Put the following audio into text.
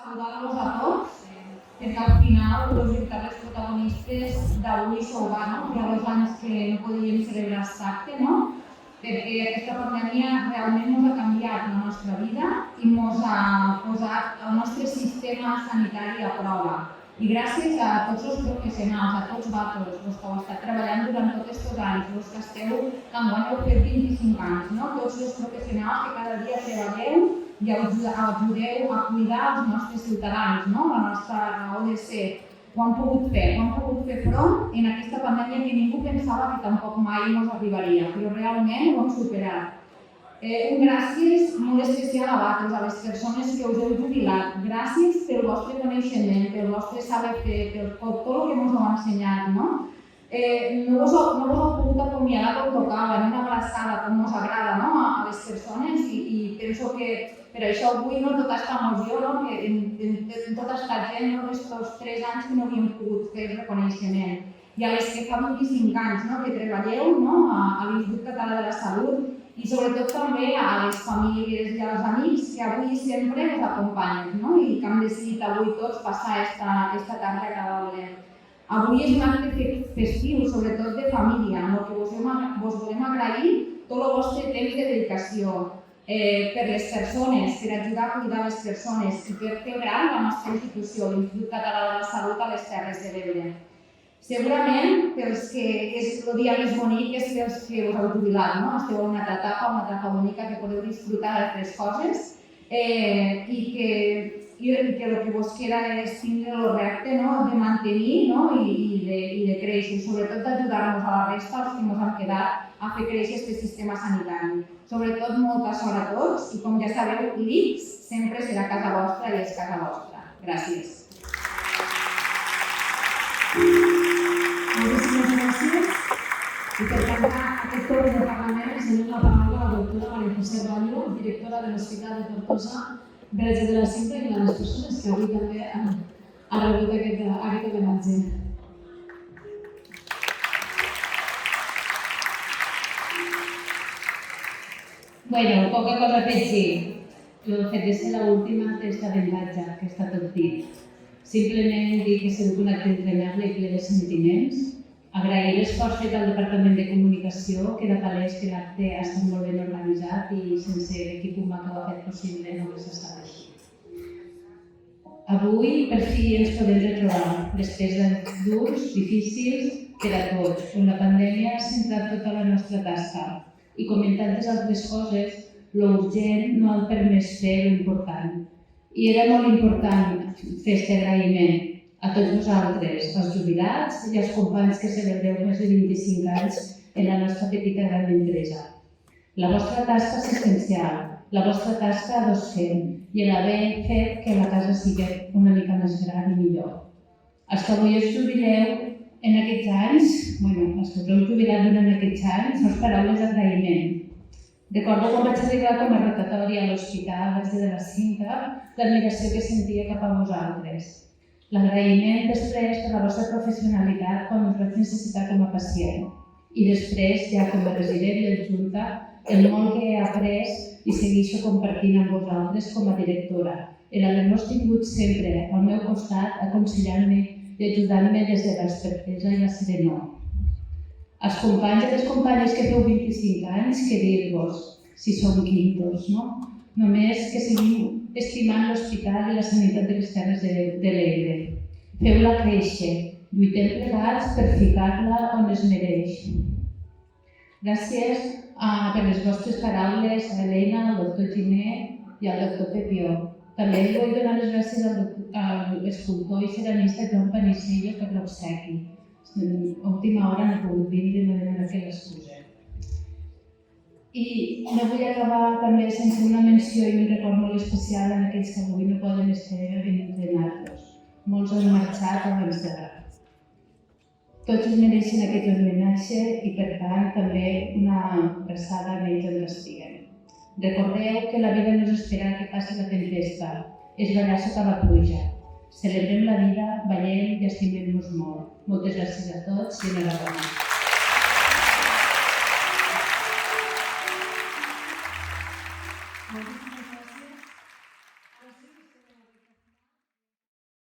saludar-los a tots, perquè al final els protagonistes d'avui sou no? Hi ha 2 anys que no podíem celebrar aquest acte, no? Perquè aquesta pandèmia realment ens ha canviat la nostra vida i ens ha posat el nostre sistema sanitari a prova. I gràcies a tots els professionals, a tots vosaltres, els que heu estat treballant durant tots aquests anys, els que esteu, que enguany heu fet 25 anys, no? Tots els professionals que cada dia treballeu i ajudeu a cuidar els nostres ciutadans, no? La nostra raó de ser. Ho han pogut fer front en aquesta pandèmia que ningú pensava que tampoc mai ens arribaria, però realment ho hem superat. Un gràcies molt especial a vosaltres, a les persones que us heu jubilat. Gràcies pel vostre coneixement, pel vostre saber fer, per tot el que ens heu ensenyat, no? No vos heu pogut acomiadar com tocava, en una abraçada, com us agrada, no? A les persones i penso que per això avui tota aquesta emoció, que en tota aquesta gent d'aquests 3 anys que no havíem pogut fer el reconeixement. I a les que fa 25 anys que treballeu a l'Institut Català de la Salut i sobretot també a les famílies i als amics que avui sempre us acompanyen i que hem decidit avui tots passar aquesta tarda agradable. Avui és un acte festiu, sobretot de família, en el que vos volem agrair tot el vostre temps de dedicació per les persones, per ajudar a cuidar les persones i per fer gran la nostra institució, l'Institut Català de la Salut a les Terres de l'Ebre. Segurament, pels que és el dia més bonic és pels que us heu jubilat, esteu en una altra etapa bonica que podeu disfrutar d'altres coses i que el que vos queda és tindre el repte de mantenir i de créixer, sobretot d'ajudar-nos a la resta, els que ens han quedat, a fer créixer aquest sistema sanitari. Sobretot molta sort a tots i com ja sabeu, l'ICS sempre serà casa vostra i és casa vostra. Gràcies. Moltíssimes gràcies. I per tancar aquest torn de Parlament, cedim la paraula a la doctora Maria José Rallo, directora de l'Hospital de Tortosa, Verge de la Cinta i les persones que avui també han rebut aquest homenatge. Bueno, poca cosa a afegir. El fet de ser l'última té aquest avantatge, que està tot dit. Simplement dir que ha sigut un acte entranyable i ple de sentiments. Agrair l'esforç fet al Departament de Comunicació, que era palès que l'acte ha estat molt ben organitzat i sense l'equip humà que ho ha fet possible no hagués estat així. Avui, per fi, ens podem retrobar, després d'anys durs, difícils, per a tots, on la pandèmia ha centrat tota la nostra tasca. I com en tantes altres coses, l'urgent no ha permès fer l'important. I era molt important fer aquest agraïment a tots vosaltres, als jubilats i als companys que celebreu més de 25 anys en la nostra petita gran empresa. La vostra tasca assistencial, la vostra tasca docent i l'haver fet que la casa sigui una mica més gran i millor. Els que avui us jubileu en aquests anys, els que us heu jubilat durant aquests anys, són paraules d'agraïment. Recordo quan vaig arribar com a rotatori a l'Hospital Verge de la Cinta, l'admiració que sentia cap a vosaltres. L'agraïment després per la vostra professionalitat quan us vaig necessitar com a pacient. I després, ja com a resident i adjunta, el molt que he après i segueixo compartint amb vosaltres com a directora, en el que m'heu tingut sempre al meu costat, aconsellant-me i ajudant-me des de l'expertesa i la serenor. Als companys i les companyes que feu 25 anys, què dir-vos, si som quintos, no? Només que seguim estimant l'hospital i la sanitat de les Terres de l'Ebre. Feu-la créixer, lluitem plegats per ficar-la on es mereix. Gràcies per les vostres paraules a Helena, al doctor Giner i al doctor Pepió. També li vull donar les gràcies a l'escultor i ceramista Joan Panisello per l'obsequi. A última hora no he pogut vindre i no demanar que l'excuseu. I no vull acabar també sense una menció i un record molt especial en aquells que avui no poden estar entre nosaltres. Molts han marxat abans d'ara. Tots es mereixen aquest homenatge i, per tant, també una abraçada a ells on estiguen. Recordeu que la vida no és esperar que passi la tempesta, és ballar sota la pluja. Celebrem la vida, ballem i estimem-nos molt. Moltes gràcies a tots i enhorabona.